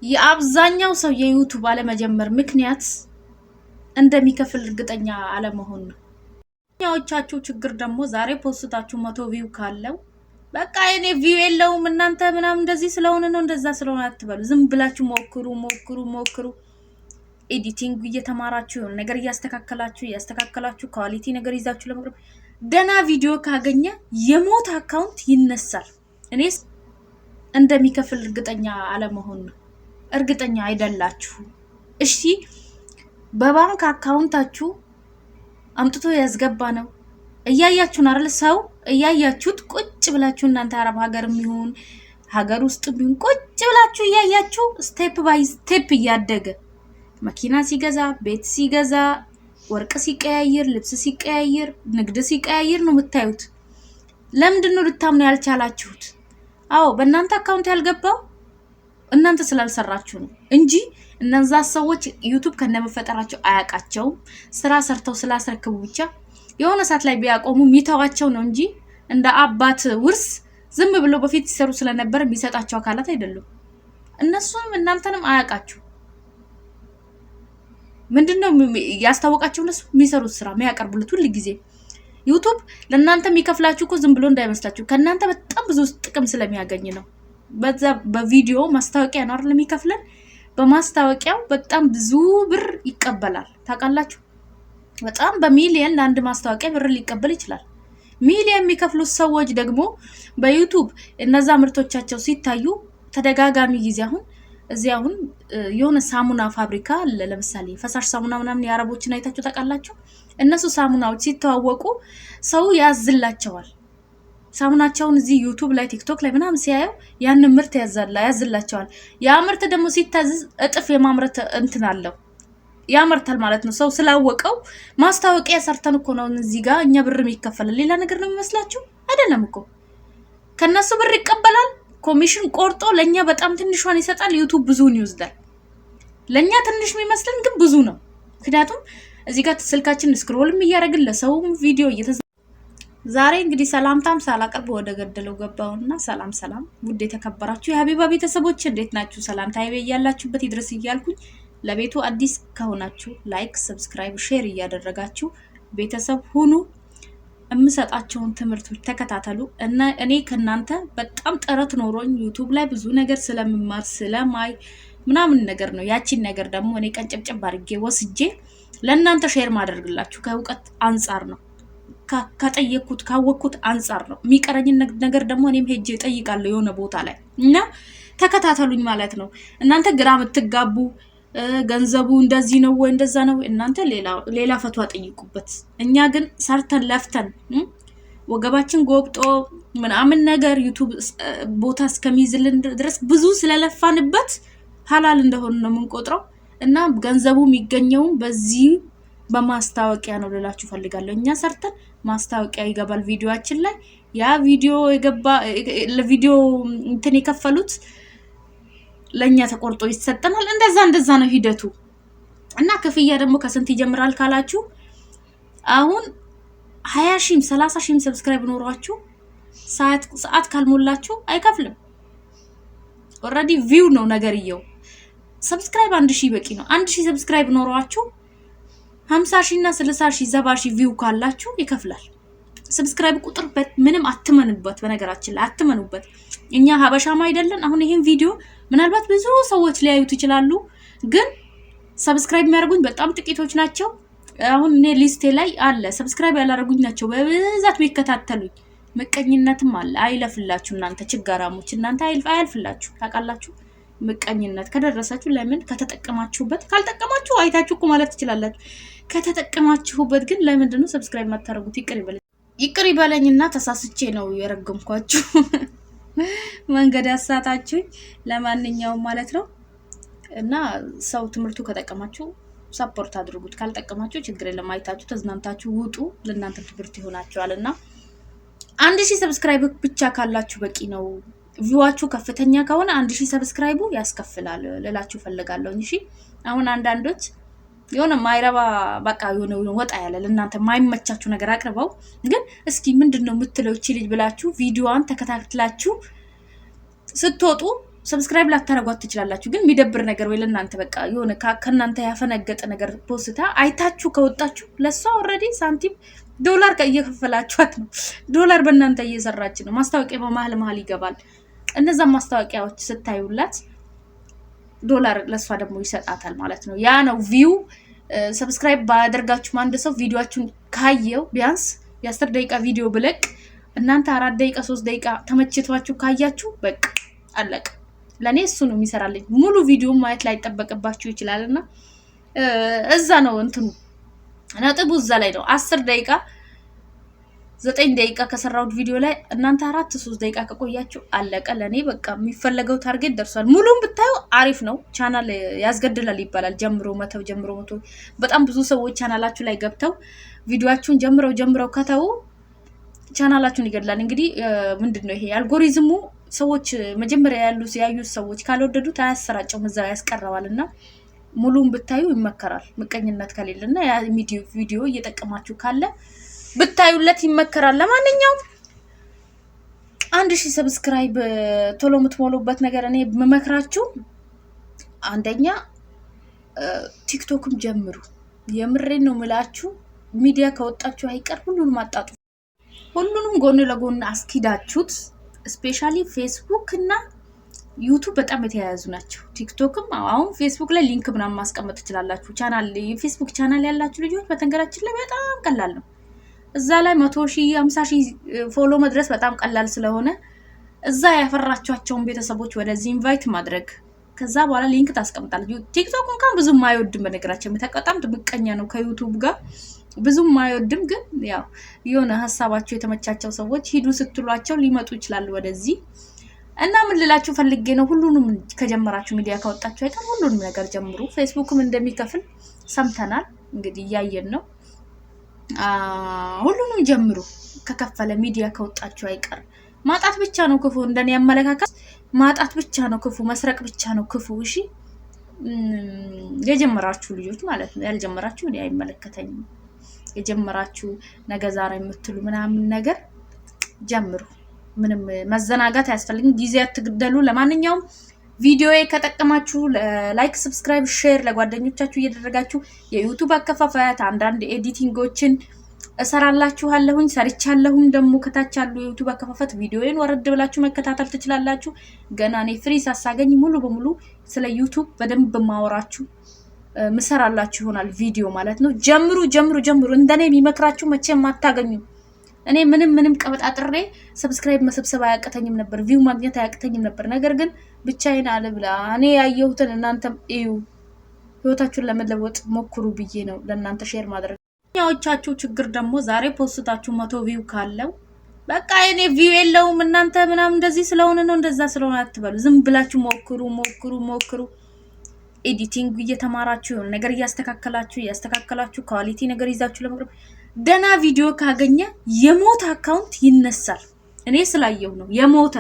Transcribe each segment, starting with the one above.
የአብዛኛው ሰው የዩቲዩብ አለመጀመር ምክንያት እንደሚከፍል እርግጠኛ አለመሆን ነው። ኛዎቻችሁ ችግር ደግሞ ዛሬ ፖስታችሁ 100 ቪው ካለው በቃ እኔ ቪው የለውም እናንተ ምናምን እንደዚህ ስለሆነ ነው እንደዛ ስለሆነ አትበሉ። ዝም ብላችሁ ሞክሩ። ኤዲቲንግ እየተማራችሁ የሆነ ነገር እያስተካከላችሁ ኳሊቲ ነገር ይዛችሁ ለመቅረብ ደና ቪዲዮ ካገኘ የሞት አካውንት ይነሳል። እኔስ እንደሚከፍል እርግጠኛ አለመሆን ነው። እርግጠኛ አይደላችሁ። እሺ በባንክ አካውንታችሁ አምጥቶ ያስገባ ነው እያያችሁ ነው አይደል? ሰው እያያችሁት ቁጭ ብላችሁ እናንተ አረብ ሀገርም ይሁን ሀገር ውስጥ ቢሆን ቁጭ ብላችሁ እያያችሁ ስቴፕ ባይ ስቴፕ እያደገ መኪና ሲገዛ፣ ቤት ሲገዛ፣ ወርቅ ሲቀያየር፣ ልብስ ሲቀያየር፣ ንግድ ሲቀያየር ነው የምታዩት። ለምንድን ነው ልታምኑ ያልቻላችሁት? አዎ በእናንተ አካውንት ያልገባው እናንተ ስላልሰራችሁ ነው እንጂ እነዛ ሰዎች ዩቲዩብ ከነመፈጠራቸው አያቃቸውም። ስራ ሰርተው ስላስረክቡ ብቻ የሆነ ሰዓት ላይ ቢያቆሙ ሚተዋቸው ነው እንጂ እንደ አባት ውርስ ዝም ብለው በፊት ሲሰሩ ስለነበር የሚሰጣቸው አካላት አይደሉም። እነሱም እናንተንም አያቃችሁ። ምንድነው ያስታወቃቸው? እነሱ የሚሰሩት ስራ የሚያቀርቡት ሁሉ ጊዜ ዩቲዩብ ለእናንተ የሚከፍላችሁ እኮ ዝም ብሎ እንዳይመስላችሁ ከእናንተ በጣም ብዙ ጥቅም ስለሚያገኝ ነው። በዛ በቪዲዮ ማስታወቂያ ነው አይደል የሚከፍለን። በማስታወቂያው በጣም ብዙ ብር ይቀበላል ታውቃላችሁ። በጣም በሚሊየን ለአንድ ማስታወቂያ ብር ሊቀበል ይችላል። ሚሊየን የሚከፍሉት ሰዎች ደግሞ በዩቲዩብ እነዛ ምርቶቻቸው ሲታዩ ተደጋጋሚ ጊዜ አሁን የሆነ ሳሙና ፋብሪካ ለምሳሌ ፈሳሽ ሳሙና ምናምን የአረቦችን አይታችሁ ታውቃላችሁ። እነሱ ሳሙናዎች ሲተዋወቁ ሰው ያዝላቸዋል። ሳሙናቸውን እዚህ ዩቲዩብ ላይ ቲክቶክ ላይ ምናምን ሲያዩ ያንን ምርት ያዝላቸዋል። ያ ምርት ደግሞ ሲታዘዝ እጥፍ የማምረት እንትን አለው ያመርታል ማለት ነው። ሰው ስላወቀው ማስታወቂያ ሰርተን እኮ ነው እዚህ ጋር እኛ ብር የሚከፈላል። ሌላ ነገር ነው የሚመስላችሁ? አይደለም እኮ ከነሱ ብር ይቀበላል። ኮሚሽን ቆርጦ ለኛ በጣም ትንሿን ይሰጣል። ዩቲዩብ ብዙውን ይወስዳል። ለኛ ትንሽ የሚመስልን ግን ብዙ ነው። ምክንያቱም እዚህ ጋር ስልካችን ስክሮልም እያደረግን ለሰውም ቪዲዮ ዛሬ እንግዲህ ሰላምታም ሳላቀርብ ወደ ገደለው ገባውና ሰላም ውድ የተከበራችሁ የሀቢባ ቤተሰቦች እንዴት ናችሁ? ሰላምታዬ ያላችሁበት ይድረስ እያልኩኝ ለቤቱ አዲስ ከሆናችሁ ላይክ፣ ሰብስክራይብ፣ ሼር እያደረጋችሁ ቤተሰብ ሁኑ። የምሰጣቸውን ትምህርቶች ተከታተሉ እና እኔ ከናንተ በጣም ጥረት ኖሮኝ ዩቲዩብ ላይ ብዙ ነገር ስለምማር ስለማይ ምናምን ነገር ነው። ያቺን ነገር ደግሞ እኔ ቀንጨብጨብ አድርጌ ወስጄ ለእናንተ ሼር ማድረግላችሁ ከእውቀት አንጻር ነው። ከጠየቅኩት ካወቅኩት አንጻር ነው። የሚቀረኝ ነገር ደግሞ እኔም ሄጄ እጠይቃለሁ የሆነ ቦታ ላይ እና ተከታተሉኝ ማለት ነው። እናንተ ግራ የምትጋቡ ገንዘቡ እንደዚህ ነው ወይ እንደዛ ነው እናንተ ሌላ ፈቷ ጠይቁበት። እኛ ግን ሰርተን ለፍተን ወገባችን ጎብጦ ምናምን ነገር ዩቲዩብ ቦታ እስከሚይዝልን ድረስ ብዙ ስለለፋንበት ሐላል እንደሆነ ነው የምንቆጥረው እና ገንዘቡ የሚገኘው በዚህ በማስታወቂያ ነው ልላችሁ ፈልጋለሁ። እኛ ሰርተን ማስታወቂያ ይገባል ቪዲዮአችን ላይ ያ ቪዲዮ የገባ ለቪዲዮ እንትን የከፈሉት ለኛ ተቆርጦ ይሰጠናል። እንደዛ ነው ሂደቱ እና ክፍያ ደግሞ ከስንት ይጀምራል ካላችሁ አሁን 20,000 30,000 ሰብስክራይብ ኖሯችሁ ሰዓት ካልሞላችሁ አይከፍልም። ኦሬዲ ቪው ነው ነገርየው። ሰብስክራይብ 1,000 በቂ ነው። 1,000 ሰብስክራይብ ኖሯችሁ 50,000 እና 60,000 70,000 ቪው ካላችሁ ይከፍላል። ሰብስክራይብ ቁጥር ምንም አትመኑበት። በነገራችን ላይ አትመኑበት። እኛ ሀበሻም አይደለን። አሁን ይሄን ቪዲዮ ምናልባት ብዙ ሰዎች ሊያዩት ይችላሉ፣ ግን ሰብስክራይብ የሚያደርጉኝ በጣም ጥቂቶች ናቸው። አሁን እኔ ሊስቴ ላይ አለ ሰብስክራይብ ያላደረጉኝ ናቸው በብዛት የሚከታተሉኝ። ምቀኝነትም አለ። አይለፍላችሁ እናንተ ችጋራሞች፣ እናንተ አይልፍላችሁ ታውቃላችሁ። ምቀኝነት ከደረሳችሁ ለምን ከተጠቀማችሁበት፣ ካልጠቀማችሁ አይታችሁ እኮ ማለት ትችላላችሁ። ከተጠቀማችሁበት ግን ለምንድን ነው ሰብስክራይብ ማታረጉት? ይቅር ይበለኝና ተሳስቼ ነው የረገምኳችሁ መንገድ ያሳታችሁኝ። ለማንኛውም ማለት ነው እና ሰው ትምህርቱ ከጠቀማችሁ ሰፖርት አድርጉት፣ ካልጠቀማችሁ ችግር የለም። አይታችሁ ተዝናንታችሁ ውጡ። ለእናንተ ትምህርት ይሆናችኋልና 1,000 ሰብስክራይብ ብቻ ካላችሁ በቂ ነው። ቪዋችሁ ከፍተኛ ከሆነ 1,000 ሰብስክራይቡ ያስከፍላል ልላችሁ ፈልጋለሁ። እሺ አሁን አንዳንዶች የሆነ ማይረባ በቃ የሆነ ወጣ ያለ ለእናንተ ማይመቻችሁ ነገር አቅርበው ግን እስኪ ምንድነው የምትለው እቺ ልጅ ብላችሁ ቪዲዮዋን ተከታትላችሁ ስትወጡ ሰብስክራይብ ላታረጓት ትችላላችሁ ግን የሚደብር ነገር ወይ ለእናንተ በቃ የሆነ ከእናንተ ያፈነገጠ ነገር ፖስታ አይታችሁ ከወጣችሁ ለሷ ኦልሬዲ ሳንቲም ዶላር እየከፈላችኋት ነው። ዶላር በእናንተ እየሰራች ነው። ማስታወቂያ በመሀል ይገባል። እነዛ ማስታወቂያዎች ስታዩላት ዶላር ለሷ ደግሞ ይሰጣታል ማለት ነው። ያ ነው ቪው። ሰብስክራይብ ባደርጋችሁ አንድ ሰው ቪዲዮአችሁን ካየው ቢያንስ የ10 ደቂቃ ቪዲዮ ብለቅ እናንተ 4 ደቂቃ 3 ደቂቃ ተመችቷችሁ ካያችሁ በቃ አለቀ። ለኔ እሱ ነው የሚሰራልኝ። ሙሉ ቪዲዮ ማየት ላይ ተጠበቀባችሁ ይችላልና እዛ ነው እንትኑ ነጥቡ እዛ ላይ ነው። 10 ደቂቃ 9 ደቂቃ ከሰራሁት ቪዲዮ ላይ እናንተ 4-3 ደቂቃ ከቆያችሁ አለቀ። ለኔ በቃ የሚፈለገው ታርጌት ደርሷል። ሙሉን ብታዩ አሪፍ ነው። ቻናል ያስገድላል ይባላል። ጀምሮ መተው በጣም ብዙ ሰዎች ቻናላችሁ ላይ ገብተው ቪዲዮአችሁን ጀምረው ከተው ቻናላችሁን ይገድላል። እንግዲህ ምንድነው ይሄ አልጎሪዝሙ ሰዎች መጀመሪያ ያዩት ሰዎች ካልወደዱት አያሰራጨውም፣ እዛው ያስቀረዋልና ሙሉን ብታዩ ይመከራል። ምቀኝነት ከሌለና ያ ቪዲዮ እየጠቀማችሁ ካለ ብታዩለት ይመከራል። ለማንኛውም 1000 ሰብስክራይብ ቶሎ የምትሞሉበት ነገር እኔ መመክራችሁ አንደኛ ቲክቶክም ጀምሩ። የምሬን ነው ምላችሁ። ሚዲያ ከወጣችሁ አይቀር ሁሉንም አጣጡ። ሁሉንም ጎን ለጎን አስኪዳችሁት ስፔሻሊ ፌስቡክ እና ዩቲዩብ በጣም የተያያዙ ናቸው። ቲክቶክም አሁን ፌስቡክ ላይ ሊንክ ምናምን ማስቀመጥ ትችላላችሁ። ቻናል የፌስቡክ ቻናል ያላችሁ ልጆች በተንገራችን ላይ በጣም ቀላል ነው። እዛ ላይ 100,000 50,000 ፎሎ መድረስ በጣም ቀላል ስለሆነ እዛ ያፈራቻቸውን ቤተሰቦች ወደዚህ ኢንቫይት ማድረግ ከዛ በኋላ ሊንክ ታስቀምጣላችሁ። ቲክቶክ እንኳን ብዙም አይወድም በነገራችን በጣም ምቀኛ ነው ከዩቲዩብ ጋር ብዙም አይወድም። ግን ያው የሆነ ሐሳባቸው የተመቻቸው ሰዎች ሂዱ ስትሏቸው ሊመጡ ይችላል ወደዚህ እና ምን ልላችሁ ፈልጌ ነው ሁሉንም ከጀመራችሁ ሚዲያ ካወጣችሁ አይቀር ሁሉንም ነገር ጀምሩ። ፌስቡክም እንደሚከፍል ሰምተናል እንግዲህ እያየን ነው። ሁሉንም ጀምሩ ከከፈለ ሚዲያ ካወጣችሁ አይቀር። ማጣት ብቻ ነው ክፉ እንደኔ ያመለካከት ማጣት ብቻ ነው ክፉ፣ መስረቅ ብቻ ነው ክፉ። እሺ የጀመራችሁ ልጆች ማለት ነው። ያልጀመራችሁ እኔ አይመለከተኝም። የጀመራችሁ ነገ ዛሬ የምትሉ ምናምን ነገር ጀምሩ። ምንም መዘናጋት አያስፈልግም። ጊዜ አትግደሉ። ለማንኛውም ቪዲዮዬ ከጠቀማችሁ ላይክ፣ ሰብስክራይብ፣ ሼር ለጓደኞቻችሁ እያደረጋችሁ የዩቲዩብ አከፋፋያት አንዳንድ ኤዲቲንጎችን እሰራላችኋለሁኝ ሰርቻለሁም ደግሞ ከታች ያሉ የዩቲዩብ አከፋፈት ቪዲዮዬን ወረድ ብላችሁ መከታተል ትችላላችሁ። ገና እኔ ፍሪ ሳሳገኝ ሙሉ በሙሉ ስለ ዩቲዩብ በደንብ ማወራችሁ ምሰራላችሁ ይሆናል ቪዲዮ ማለት ነው። ጀምሩ። እንደኔ የሚመክራችሁ መቼም አታገኙ። እኔ ምንም ቀበጣጥሬ ሰብስክራይብ መሰብሰብ አያቅተኝም ነበር፣ ቪው ማግኘት አያቅተኝም ነበር። ነገር ግን ብቻዬን አልብላ እኔ ያየሁትን እናንተም እዩ፣ ህይወታችሁን ለመለወጥ ሞክሩ ብዬ ነው ለእናንተ ሼር ማድረግ። ኛዎቻችሁ ችግር ደግሞ ዛሬ ፖስታችሁ 100 ቪው ካለው በቃ እኔ ቪው የለውም እናንተ ምናምን እንደዚህ ስለሆነ ነው እንደዛ ስለሆነ አትበሉ። ዝም ብላችሁ ሞክሩ። ኤዲቲንግ እየተማራችሁ የሆነ ነገር እያስተካከላችሁ ኳሊቲ ነገር ይዛችሁ ለመቅረብ ደና ቪዲዮ ካገኘ የሞተ አካውንት ይነሳል። እኔ ስላየው ነው የሞተ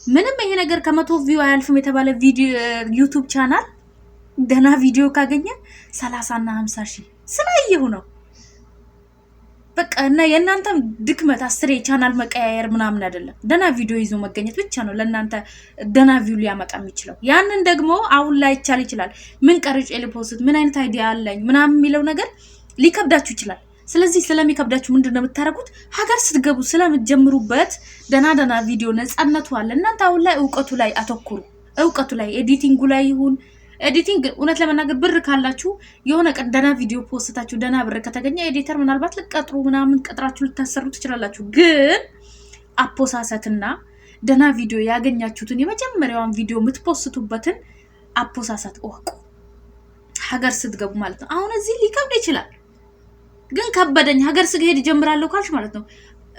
ምንም ይሄ ነገር ከ100 ቪው አያልፍም የተባለ ቪዲዮ ዩቲዩብ ቻናል ደና ቪዲዮ ካገኘ 30 እና 50 ሺህ ስላየው ነው። በቃ እና የእናንተ ድክመት 10 ቻናል መቀያየር ምናምን አይደለም። ደና ቪዲዮ ይዞ መገኘት ብቻ ነው ለእናንተ ደና ቪው ሊያመጣ የሚችለው። ያንን ደግሞ አሁን ላይ ይቻላል። ምን ቀርጬ ልፖስት፣ ምን አይነት አይዲያ አለኝ ምናምን የሚለው ነገር ሊከብዳችሁ ይችላል። ስለዚህ ስለሚከብዳችሁ ምንድነው የምታረጉት? ሀገር ስትገቡ ስለምትጀምሩበት ደና ቪዲዮ ነፃነቱ አለ። እናንተ አሁን ላይ እውቀቱ ላይ አተኩሩ። እውቀቱ ላይ ኤዲቲንጉ ላይ ይሁን ኤዲቲንግ እውነት ለመናገር ብር ካላችሁ የሆነ ቀን ደና ቪዲዮ ፖስታችሁ ደና ብር ከተገኘ ኤዲተር ምናልባት ልቀጥሩ ምናምን ቀጥራችሁ ልታሰሩ ትችላላችሁ። ግን አፖሳሰትና ደና ቪዲዮ ያገኛችሁትን የመጀመሪያውን ቪዲዮ የምትፖስቱበትን አፖሳሰት እወቁ፣ ሀገር ስትገቡ ማለት ነው። አሁን እዚህ ሊከብድ ይችላል፣ ግን ከበደኝ ሀገር ስገሄድ ጀምራለሁ ካልሽ ማለት ነው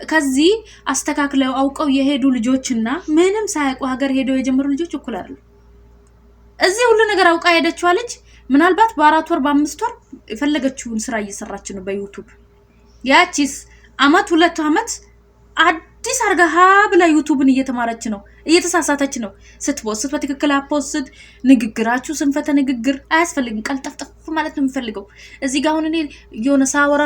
ከዚህ አስተካክለው አውቀው የሄዱ ልጆችና ምንም ሳያውቁ ሀገር ሄደው የጀመሩ ልጆች እኩል አይደሉም። እዚህ ሁሉ ነገር አውቃ ሄደችው ልጅ ምናልባት በ4 ወር በ5 ወር የፈለገችውን ስራ እየሰራች ነው በዩቲዩብ። ያቺስ አመት 2 አመት አዲስ አርጋ ብላ ዩቲዩብን እየተማረች ነው፣ እየተሳሳተች ነው። ስትፖስት በትክክል አፖስት። ንግግራችሁ ስንፈተ ንግግር አያስፈልግም፣ ቀልጠፍጠፍ ማለት ነው የሚፈልገው። እዚህ ጋር አሁን እኔ የሆነ ሳወራ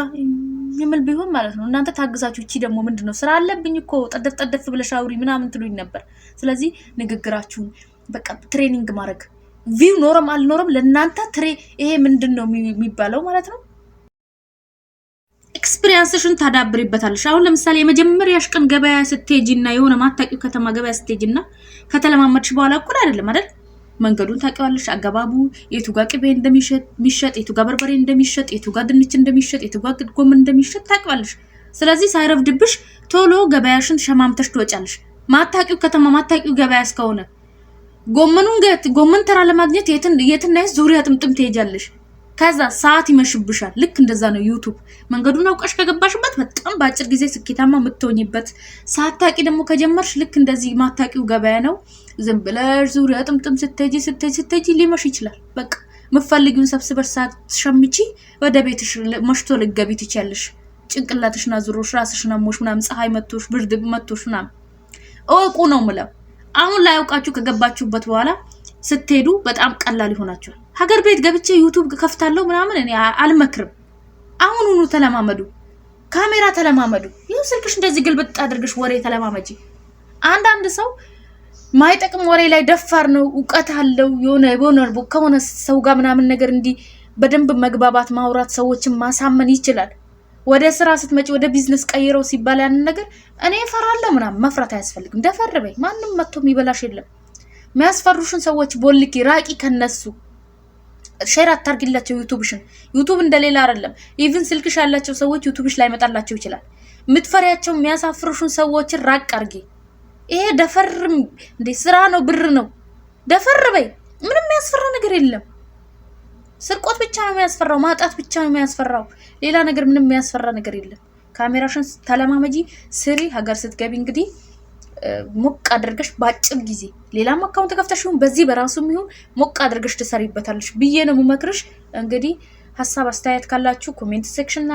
የምል ቢሆን ማለት ነው እናንተ ታግዛችሁ እቺ ደግሞ ምንድነው ስራ አለብኝ እኮ ጠደፍ ብለሽ አውሪ ምናምን ትሉኝ ነበር። ስለዚህ ንግግራችሁን በቃ ትሬኒንግ ማድረግ ቪው ኖርም አልኖርም ለእናንተ ይሄ ምንድነው የሚባለው ማለት ነው። ኤክስፒሪየንስሽን ታዳብሪበታለሽ። አሁን ለምሳሌ የመጀመሪያሽ ቀን ገበያ ስትሄጂና የሆነ ማታቂው ከተማ ገበያ ስትሄጂና ከተለማመድሽ በኋላ እኩል አይደለም አይደል? መንገዱን ታውቂዋለሽ፣ አገባቡ፣ የቱ ጋር ቅቤ እንደሚሸጥ፣ የቱ ጋር በርበሬ እንደሚሸጥ፣ የቱ ጋር ድንች እንደሚሸጥ፣ የቱ ጋር ጎመን እንደሚሸጥ ታውቂዋለሽ። ስለዚህ ሳይረፍድብሽ ቶሎ ገበያሽን ሸማምተሽ ትወጫለሽ። ማታቂው ከተማ ማታቂው ገበያ እስከሆነ ጎመን ተራ ለማግኘት የትና ዙሪያ ጥምጥም ትሄጃለሽ። ከዛ ሰዓት ይመሽብሻል። ልክ እንደዛ ነው ዩቲዩብ። መንገዱን አውቀሽ ከገባሽበት በጣም በአጭር ጊዜ ስኬታማ የምትሆኝበት፣ ሳታቂ ደግሞ ከጀመርሽ ልክ እንደዚህ ማታቂው ገበያ ነው። ዝም ብለሽ ዙሪያ ጥምጥም ስትሄጂ ሊመሽ ይችላል። በቃ የምትፈልጊውን ሰብስበሽ ሳትሸምቺ ወደ ቤትሽ መሽቶ ልትገቢ ትችያለሽ። ጭንቅላትሽና ዙሮሽ ራስሽና ሞሽ ምናምን ፀሐይ መቶሽ ብርድ መቶሽ ምናምን እወቁ ነው የምለው። አሁን ላይ አውቃችሁ ከገባችሁበት በኋላ ስትሄዱ በጣም ቀላል ይሆናችኋል። ሀገር ቤት ገብቼ ዩቲዩብ ከፍታለሁ ምናምን እኔ አልመክርም። አሁኑኑ ተለማመዱ፣ ካሜራ ተለማመዱ። ይሄው ስልክሽ እንደዚህ ግልብጥ አድርገሽ ወሬ ተለማመጂ። አንዳንድ ሰው ማይጠቅም ወሬ ላይ ደፋር ነው፣ እውቀት አለው፣ የሆነ ከሆነ ሰው ጋር ምናምን ነገር እንዲህ በደንብ መግባባት ማውራት ሰዎችን ማሳመን ይችላል። ወደ ስራ ስትመጪ ወደ ቢዝነስ ቀይረው ሲባል ያንን ነገር እኔ እፈራለሁ ምናምን መፍራት አያስፈልግም። ደፈርበይ፣ ማንም መጥቶ የሚበላሽ የለም። የሚያስፈሩሽን ሰዎች ቦልኪ፣ ራቂ ከነሱ። ሼር አታርጊላቸው ዩቲዩብሽን። ዩቲዩብ እንደሌላ አይደለም። ኢቭን ስልክሽ ያላቸው ሰዎች ዩቲዩብሽ ላይ መጣላቸው ይችላል። የምትፈሪያቸው የሚያሳፍሩሽን ሰዎችን ራቅ አርጊ። ይሄ ደፈርም እንዴ ስራ ነው፣ ብር ነው። ደፈርበይ፣ ምንም የሚያስፈራ ነገር የለም። ስርቆት ብቻ ነው የሚያስፈራው፣ ማጣት ብቻ ነው የሚያስፈራው። ሌላ ነገር ምንም የሚያስፈራ ነገር የለም። ካሜራሽን ተለማመጂ፣ ስሪ። ሀገር ስትገቢ እንግዲህ ሞቅ አድርገሽ ባጭር ጊዜ ሌላም አካውንት ከፍተሽ ይሁን በዚህ በራሱም ይሁን ሞቅ አድርገሽ ትሰሪበታለሽ ብዬ ነው የምመክርሽ። እንግዲህ ሀሳብ አስተያየት ካላችሁ ኮሜንት ሴክሽን